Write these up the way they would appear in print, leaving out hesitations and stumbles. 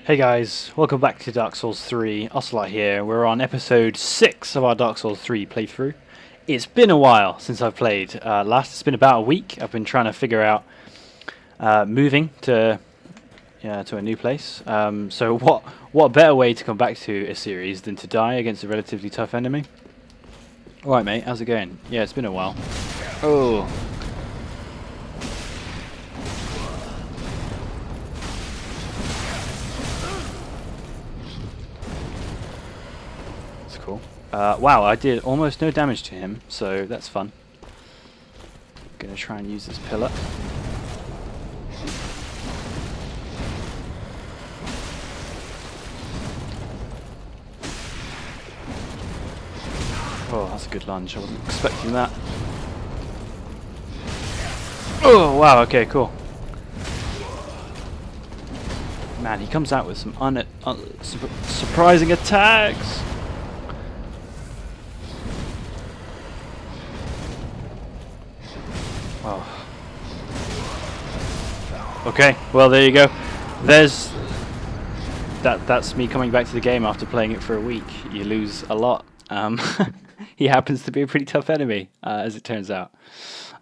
Hey guys, welcome back to Dark Souls 3. Ocelot here. We're on episode 6 of our Dark Souls 3 playthrough. It's been a while since I've played last. It's been about a week. I've been trying to figure out moving to a new place. So what better way to come back to a series than to die against a relatively tough enemy? Alright mate, how's it going? Yeah, it's been a while. Oh. Cool. Wow, I did almost no damage to him, so that's fun. Gonna try and use this pillar. Oh, that's a good lunge. I wasn't expecting that. Oh, wow, okay, cool. Man, he comes out with some surprising attacks. Oh. Okay, well there you go. That's me coming back to the game after playing it for a week. You lose a lot. He happens to be a pretty tough enemy, as it turns out.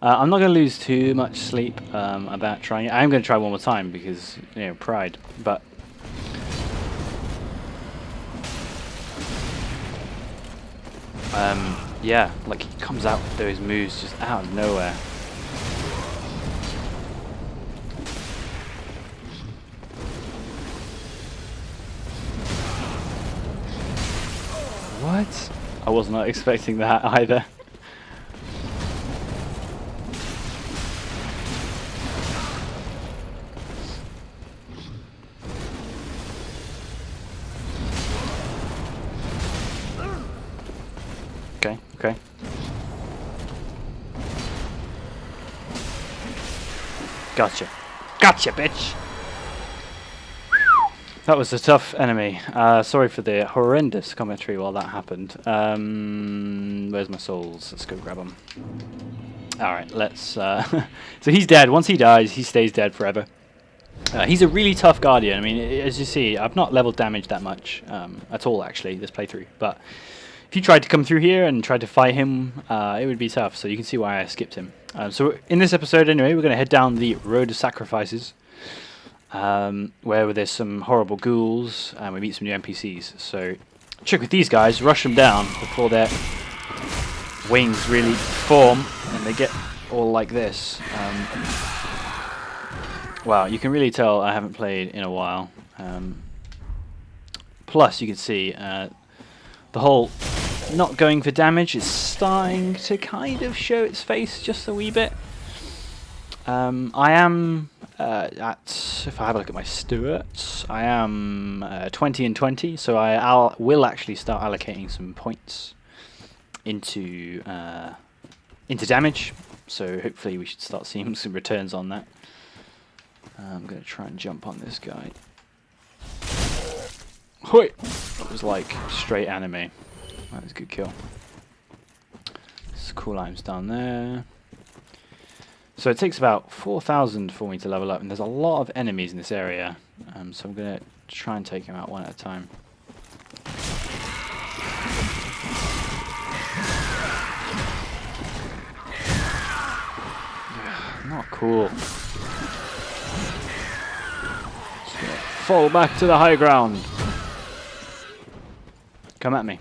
I'm not going to lose too much sleep about trying it. I'm going to try one more time because, you know, pride. But yeah, like he comes out with those moves just out of nowhere. What? I was not expecting that either. Okay, okay. Gotcha. Gotcha, bitch! That was a tough enemy. Sorry for the horrendous commentary while that happened. Where's my souls? Let's go grab them. Alright, let's... so he's dead. Once he dies, he stays dead forever. He's a really tough guardian. I mean, as you see, I've not leveled damage that much at all, actually, this playthrough. But if you tried to come through here and tried to fight him, it would be tough. So you can see why I skipped him. So in this episode, anyway, we're going to head down the Road of Sacrifices. Where there's some horrible ghouls and we meet some new NPCs. So check with these guys, rush them down before their wings really form and they get all like this. Wow, you can really tell I haven't played in a while. Plus you can see the whole not going for damage is starting to kind of show its face just a wee bit. I am if I have a look at my Stuarts, I am 20 and 20, so I will actually start allocating some points into damage. So hopefully we should start seeing some returns on that. I'm going to try and jump on this guy. Hoi! That was like straight anime. That was a good kill. Some cool items down there. So it takes about 4,000 for me to level up, and there's a lot of enemies in this area, so I'm going to try and take them out one at a time. Not cool. Just going to fall back to the high ground. Come at me.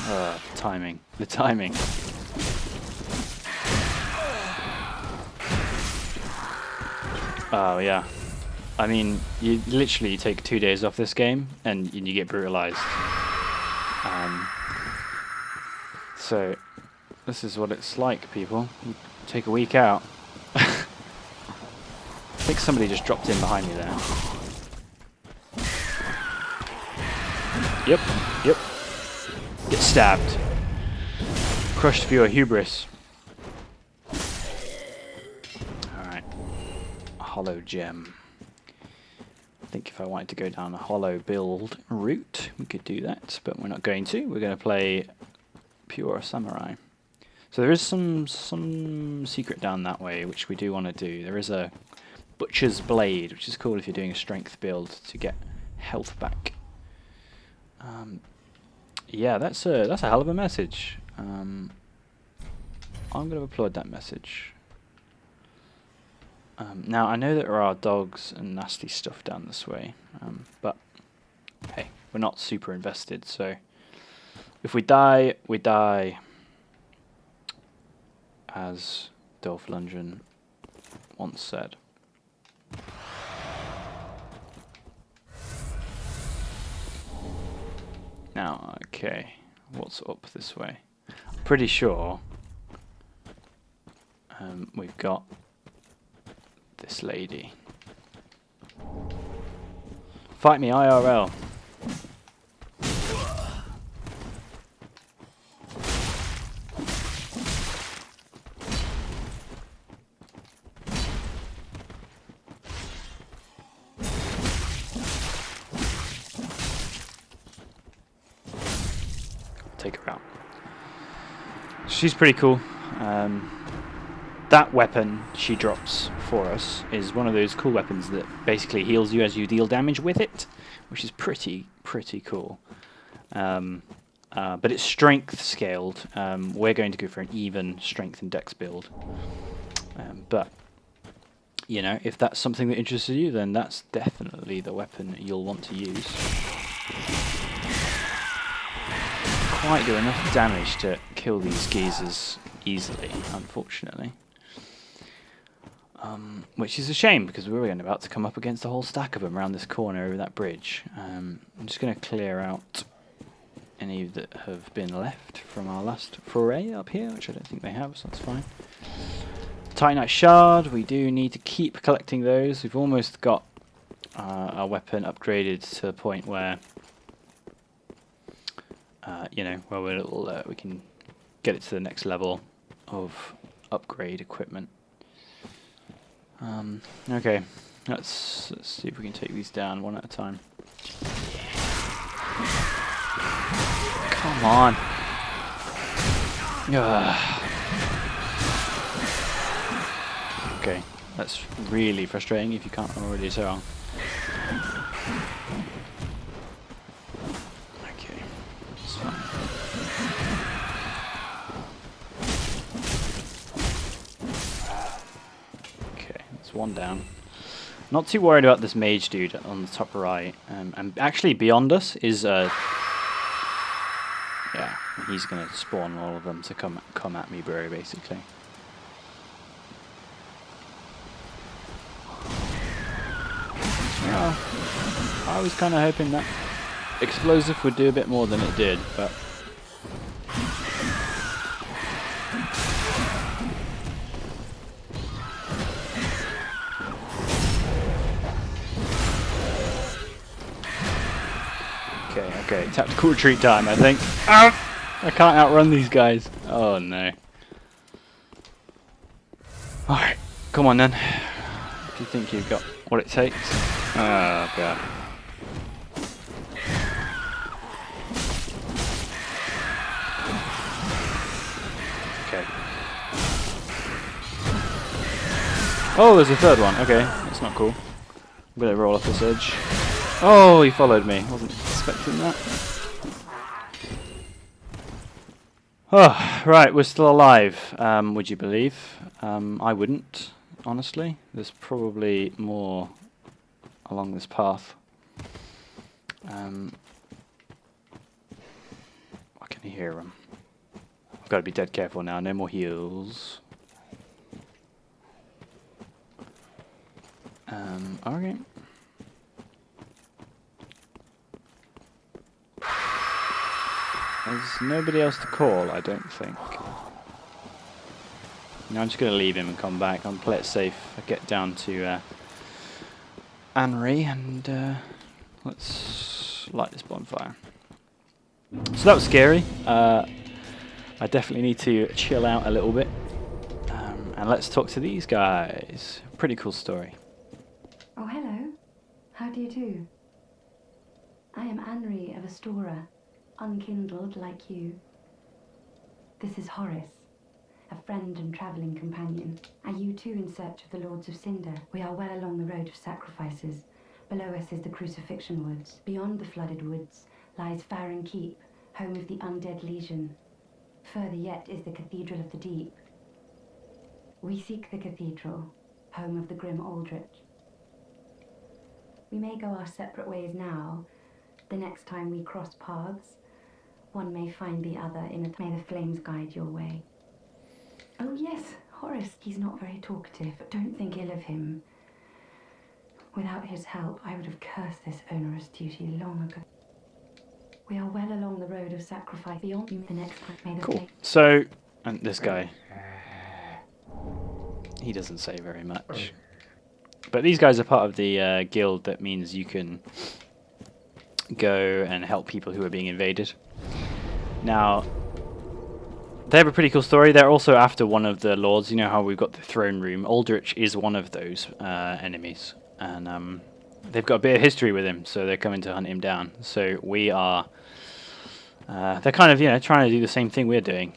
The timing. The timing. Oh yeah, I mean, you literally take 2 days off this game and you get brutalized. So this is what it's like, people. You take a week out. I think somebody just dropped in behind me there. Yep, yep. Get stabbed. Crushed for your hubris. Hollow gem. I think if I wanted to go down a hollow build route, we could do that, but we're not going to. We're going to play pure samurai. So there is some secret down that way, which we do want to do. There is a Butcher's Blade, which is cool if you're doing a strength build to get health back. Yeah, that's a hell of a message. I'm going to upload that message. Now, I know that there are dogs and nasty stuff down this way, but hey, we're not super invested, so if we die, we die. As Dolph Lundgren once said. Now, okay, what's up this way? I'm pretty sure we've got this lady. Fight me IRL. Take her out. She's pretty cool. That weapon she drops for us is one of those cool weapons that basically heals you as you deal damage with it, which is pretty cool. But it's strength scaled. We're going to go for an even strength and dex build. But you know, if that's something that interests you, then that's definitely the weapon you'll want to use. Quite do enough damage to kill these geezers easily, unfortunately. Which is a shame, because we were about to come up against a whole stack of them around this corner over that bridge. I'm just going to clear out any that have been left from our last foray up here, which I don't think they have, so that's fine. Titanite Shard, we do need to keep collecting those. We've almost got our weapon upgraded to the point where you know, where we can get it to the next level of upgrade equipment. Okay, let's see if we can take these down one at a time. Come on. Okay, that's really frustrating if you can't already tell. Okay, that's fine. Okay, that's one down. Not too worried about this mage dude on the top right. And actually beyond us is yeah, he's gonna spawn all of them to come at me, bro, basically. Yeah, I was kind of hoping that explosive would do a bit more than it did, but okay, tactical retreat time, I think. I can't outrun these guys. Oh no. Alright, come on then. Do you think you've got what it takes? Oh god. Okay. Oh, there's a third one. Okay, that's not cool. I'm gonna roll off this edge. Oh, he followed me. Wasn't expecting that. Oh, right, we're still alive. Would you believe? I wouldn't, honestly. There's probably more along this path. I can hear them. I've got to be dead careful now. No more heals. Okay. There's nobody else to call, I don't think. No, I'm just going to leave him and come back. I'll play it safe. I'll get down to Anri and let's light this bonfire. So that was scary. I definitely need to chill out a little bit. And let's talk to these guys. Pretty cool story. Oh, hello. How do you do? I am Anri of Astora, unkindled like you. This is Horace. a friend and travelling companion. Are you too in search of the Lords of Cinder? We are well along the road of sacrifices. Below us is the Crucifixion Woods. Beyond the flooded woods lies Farron Keep, home of the undead legion. Further yet is the Cathedral of the Deep. We seek the cathedral, home of the grim Aldrich. We may go our separate ways now. The next time we cross paths, one may find the other in a... May the flames guide your way. Oh yes, Horace, he's not very talkative, but don't think ill of him. Without his help, I would have cursed this onerous duty long ago. We are well along the road of sacrifice. Beyond you, the next time may the... Cool. So, and this guy, he doesn't say very much. But these guys are part of the guild that means you can go and help people who are being invaded. Now, they have a pretty cool story. They're also after one of the lords. You know how we've got the throne room. Aldrich is one of those enemies. And they've got a bit of history with him, so they're coming to hunt him down. So we are... they're kind of, you know, trying to do the same thing we're doing.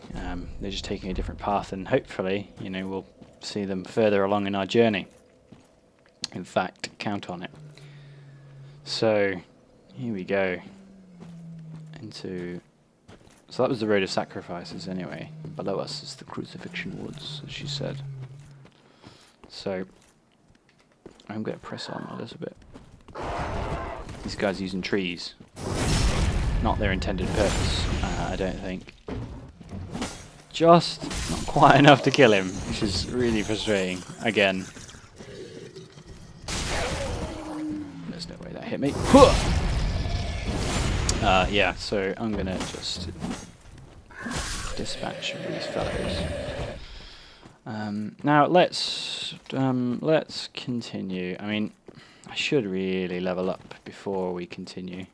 They're just taking a different path, and hopefully, you know, we'll see them further along in our journey. In fact, count on it. So, here we go. So that was the road of sacrifices anyway. Below us is the Crucifixion Woods, as she said. So, I'm going to press on a little bit. These guys are using trees. Not their intended purpose, I don't think. Just not quite enough to kill him, which is really frustrating. Again. There's no way that hit me. Yeah, so I'm gonna just dispatch these fellows. Now let's continue. I mean, I should really level up before we continue.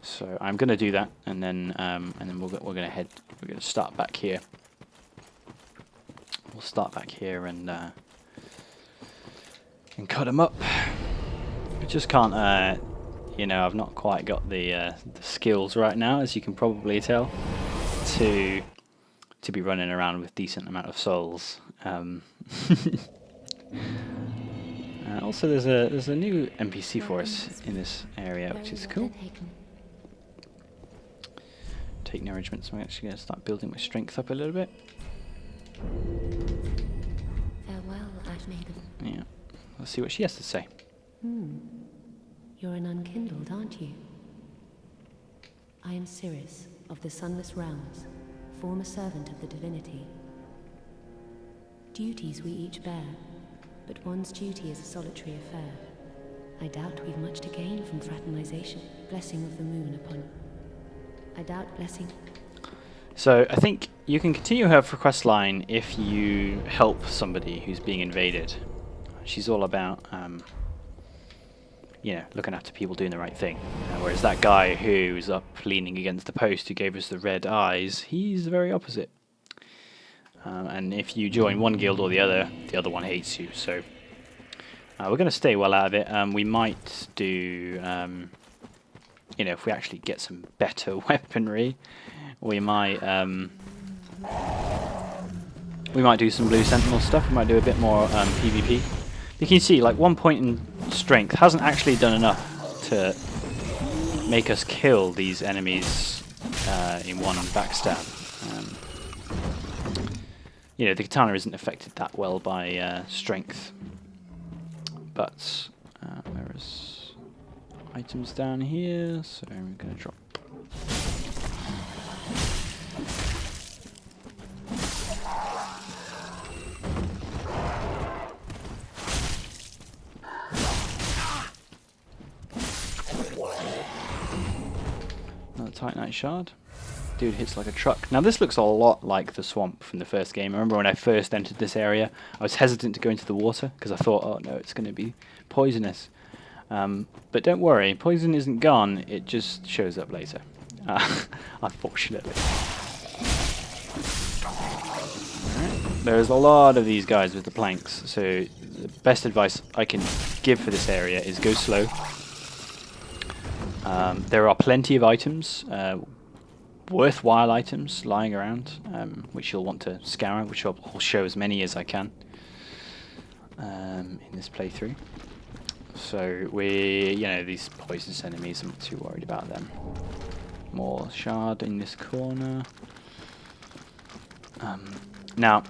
So I'm gonna do that, and then we're gonna start back here. We'll start back here and cut them up. I just can't. You know, I've not quite got the skills right now, as you can probably tell, to be running around with decent amount of souls. Also, there's a new NPC for us in this area, which is cool. Take nourishment, so I'm actually going to start building my strength up a little bit. Farewell, Archmaiden. Yeah, let's see what she has to say. You're an unkindled, aren't you? I am Cirrus, of the Sunless Realms, former servant of the divinity. Duties we each bear, but one's duty is a solitary affair. I doubt we've much to gain from fraternization. Blessing of the moon upon... I doubt blessing... So, I think you can continue her quest line if you help somebody who's being invaded. She's all about... you know, looking after people doing the right thing. Whereas that guy who's up leaning against the post who gave us the red eyes, he's the very opposite. And if you join one guild or the other one hates you. So we're going to stay well out of it. We might do, you know, if we actually get some better weaponry, we might do some Blue Sentinel stuff. We might do a bit more PvP. You can see, like, 1 point in strength hasn't actually done enough to make us kill these enemies in one backstab. You know, the katana isn't affected that well by strength. But there's items down here, so I'm going to drop. Titanite shard. Dude hits like a truck. Now this looks a lot like the swamp from the first game. I remember when I first entered this area, I was hesitant to go into the water because I thought, oh no, it's going to be poisonous. But don't worry, poison isn't gone, it just shows up later. Unfortunately. Right. There's a lot of these guys with the planks, so the best advice I can give for this area is go slow. There are plenty of items worthwhile items lying around, which you'll want to scour, which I'll show as many as I can in this playthrough. So these poisonous enemies, I'm not too worried about them. More shard in this corner. Now,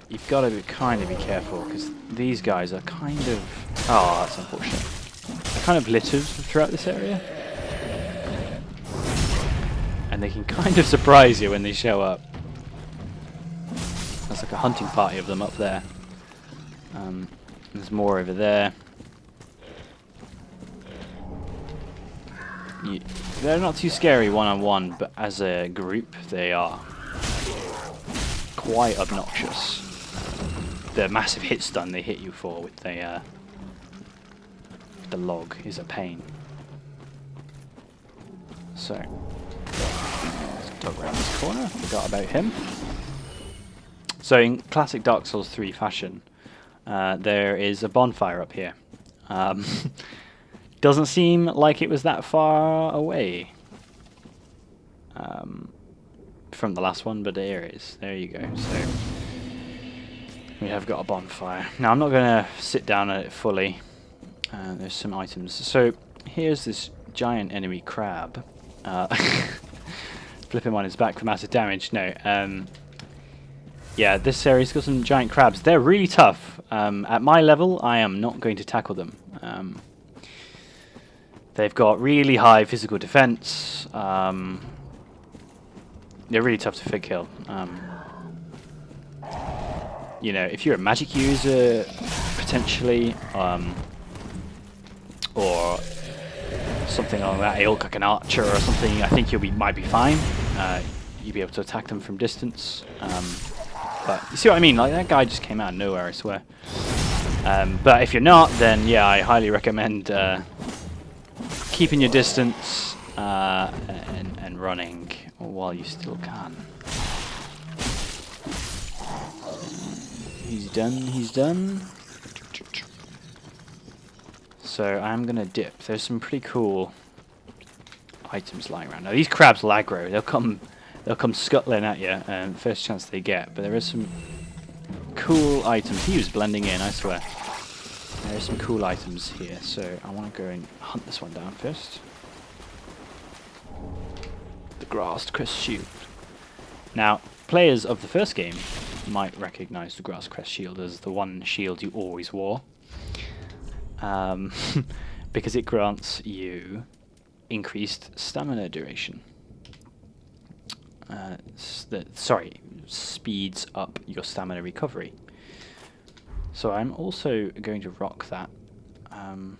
you've got to kind of be careful, because these guys are kind of... Oh, that's unfortunate. They're kind of littered throughout this area. And they can kind of surprise you when they show up. There's like a hunting party of them up there. There's more over there. They're not too scary one-on-one, but as a group, they are quite obnoxious. The massive hit stun they hit you for with the log is a pain. So, let's dog around this corner. Forgot about him. So, in classic Dark Souls 3 fashion, there is a bonfire up here. Doesn't seem like it was that far away from the last one, but there it is. There you go. So we have got a bonfire. Now I'm not going to sit down at it fully. There's some items. So here's this giant enemy crab. Flip him on his back for massive damage. No. Yeah, this area's got some giant crabs. They're really tough. At my level, I am not going to tackle them. They've got really high physical defense. They're really tough to kill. If you're a magic user, potentially, or something along that ilk, like an archer or something, I think might be fine. You'd be able to attack them from distance. But you see what I mean? Like, that guy just came out of nowhere, I swear. But if you're not, then yeah, I highly recommend keeping your distance and running while you still can. He's done. So I'm gonna dip. There's some pretty cool items lying around. Now these crabs will aggro. They'll come scuttling at you first chance they get. But there is some cool items. He was blending in, I swear. There's some cool items here, so I want to go and hunt this one down first. The grassed crest shield. Now, players of the first game might recognize the grass crest shield as the one shield you always wore. Because it grants you increased stamina duration. Speeds up your stamina recovery. So I'm also going to rock that. I'm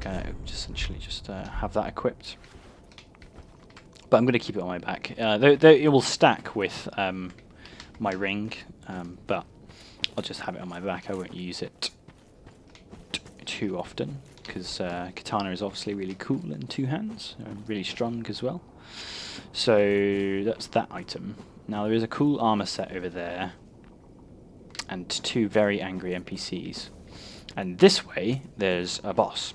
going to essentially just have that equipped. But I'm going to keep it on my back. It will stack with my ring, but I'll just have it on my back. I won't use it too often, because katana is obviously really cool in two hands, really strong as well. So that's that item. Now there is a cool armor set over there, and two very angry NPCs. And this way there's a boss,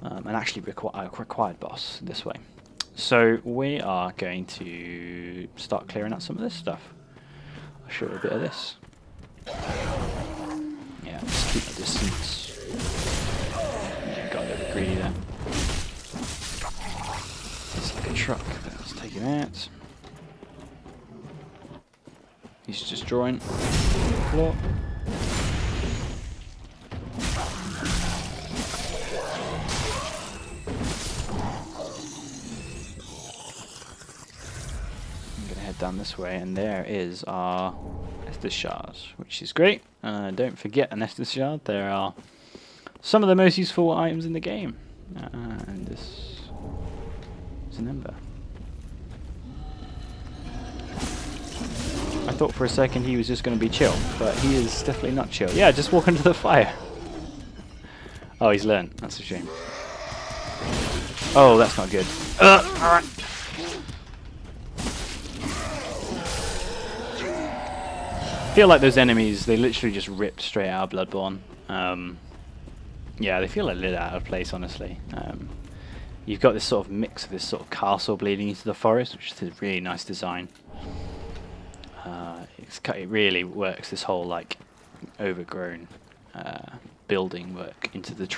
and actually a required boss this way. So we are going to start clearing out some of this stuff. I'll show you a bit of this. Yeah, just keep my distance. Yeah, got a little bit greedy there. It's like a truck, but let's take him out. He's just drawing floor. I'm gonna head down this way, and there is our Estus shard, which is great. Don't forget an Estus shard. There are some of the most useful items in the game, and this is an ember. I thought for a second he was just going to be chill, but he is definitely not chill. Yeah, just walk into the fire. Oh, he's learned. That's a shame. Oh, that's not good. Alright. I feel like those enemies, they literally just ripped straight out of Bloodborne. Yeah, they feel a little out of place, honestly. You've got this sort of mix of this sort of castle bleeding into the forest, which is a really nice design. It really works, this whole like overgrown building work into the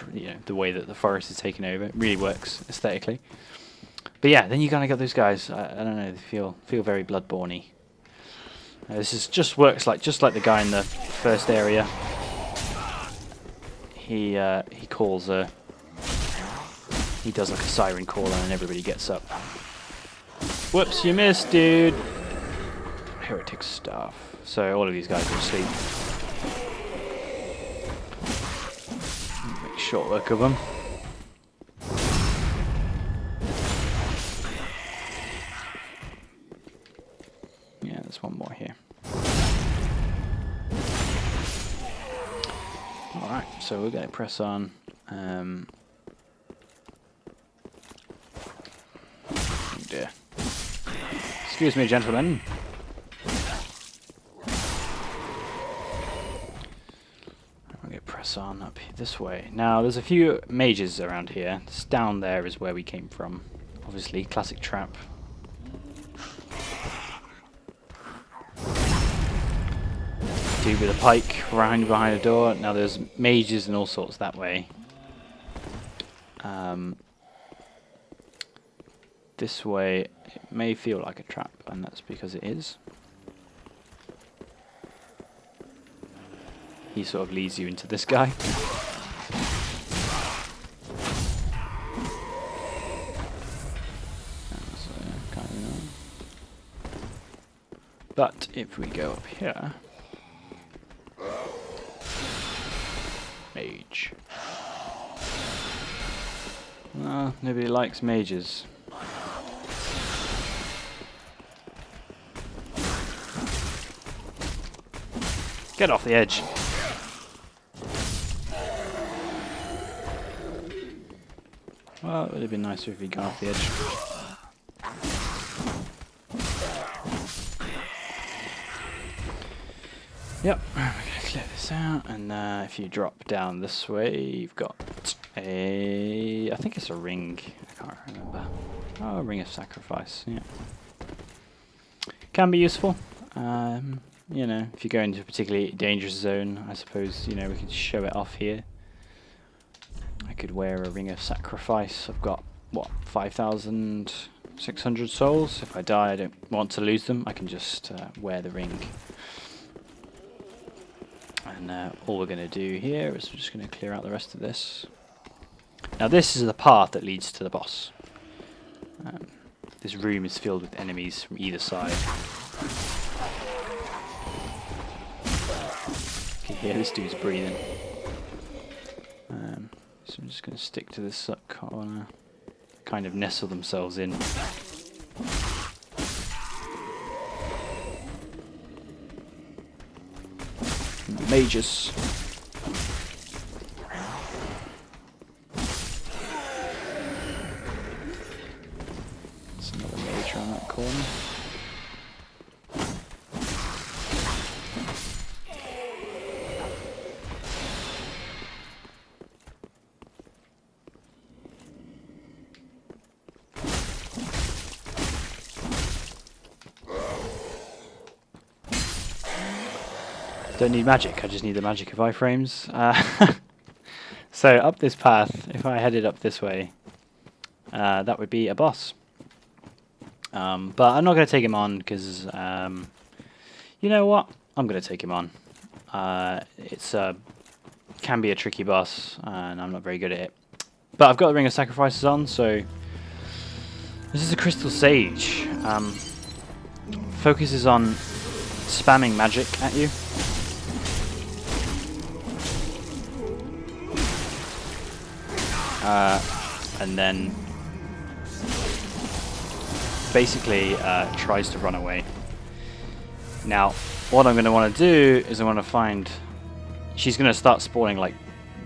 the way that the forest is taken over. It really works aesthetically. But yeah, then you kind of got those guys. I don't know. They feel very Bloodborne-y. This is just works like the guy in the first area. He calls he does like a siren call and everybody gets up. Whoops, you missed, dude. Heretic staff. So all of these guys are asleep. Make short work of them. Yeah, there's one more here. Alright, so we're going to press on. Oh dear. Excuse me, gentlemen. I'm going to press on up this way. Now, there's a few mages around here. This down there is where we came from. Obviously, classic trap. Dude with a pike behind a door. Now there's mages and all sorts that way. This way it may feel like a trap, and that's because it is. He sort of leads you into this guy. Kind of annoying. But if we go up here. Mage. No, nobody likes mages. Get off the edge. Well, it would have been nicer if he'd gone off the edge. Yep, we're going to clear this out, and if you drop down this way, you've got I think it's a ring, I can't remember. Oh, a ring of sacrifice, yeah. Can be useful, you know, if you go into a particularly dangerous zone, I suppose, you know, we can show it off here. I could wear a ring of sacrifice. I've got, what, 5,600 souls. If I die, I don't want to lose them, I can just wear the ring. And all we're going to do here is we're just going to clear out the rest of this. Now this is the path that leads to the boss. This room is filled with enemies from either side. You can hear this dude's breathing. So I'm just going to stick to this corner. Kind of nestle themselves in. Mages. There's another mage around that corner. Don't need magic, I just need the magic of iframes. So up this path, if I headed up this way, that would be a boss. But I'm not going to take him on because, you know what? I'm going to take him on. It's can be a tricky boss, and I'm not very good at it. But I've got the Ring of Sacrifices on, so this is a Crystal Sage. Focuses on spamming magic at you. And then basically tries to run away. Now, what I'm going to want to do is I want to find... She's going to start spawning like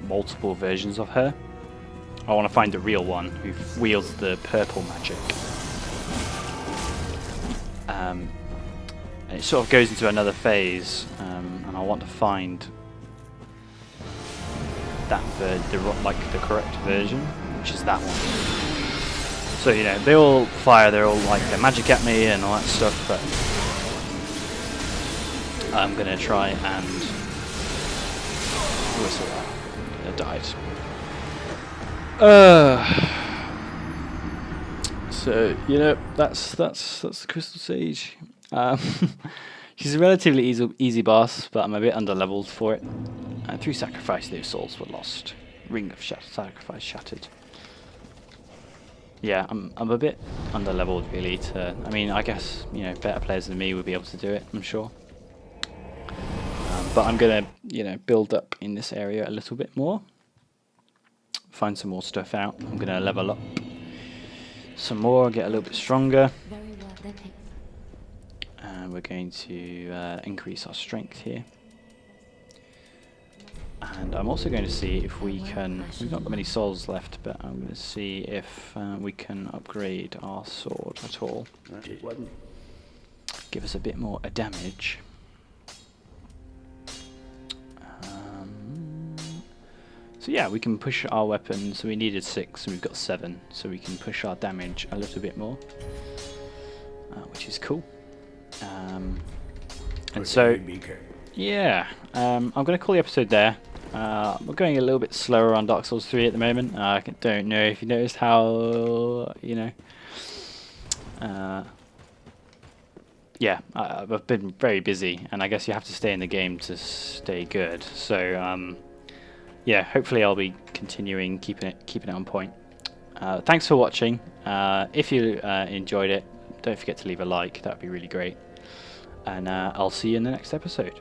multiple versions of her. I want to find the real one who wields the purple magic. And it sort of goes into another phase, and I want to find the correct version, which is that one. So you know, they all fire, they're all like their magic at me and all that stuff, but I'm gonna try and whistle that. It died. So you know, that's the Crystal Sage. She's a relatively easy boss, but I'm a bit under-leveled for it. Through sacrifice, those souls were lost. Ring of sacrifice shattered. Yeah, I'm a bit under-leveled really. I mean, I guess you know better players than me would be able to do it. I'm sure. But I'm gonna build up in this area a little bit more. Find some more stuff out. I'm gonna level up some more, get a little bit stronger. We're going to increase our strength here. And I'm also going to see if we can... We've not got many souls left, but I'm going to see if we can upgrade our sword at all. Give us a bit more damage. So yeah, we can push our weapons. So we needed 6, and we've got 7. So we can push our damage a little bit more, which is cool. And so, yeah, I'm going to call the episode there. We're going a little bit slower on Dark Souls 3 at the moment. I don't know if you noticed how, yeah, I've been very busy, and I guess you have to stay in the game to stay good. So, yeah, hopefully I'll be continuing keeping it on point. Thanks for watching. If you enjoyed it, don't forget to leave a like. That would be really great. And I'll see you in the next episode.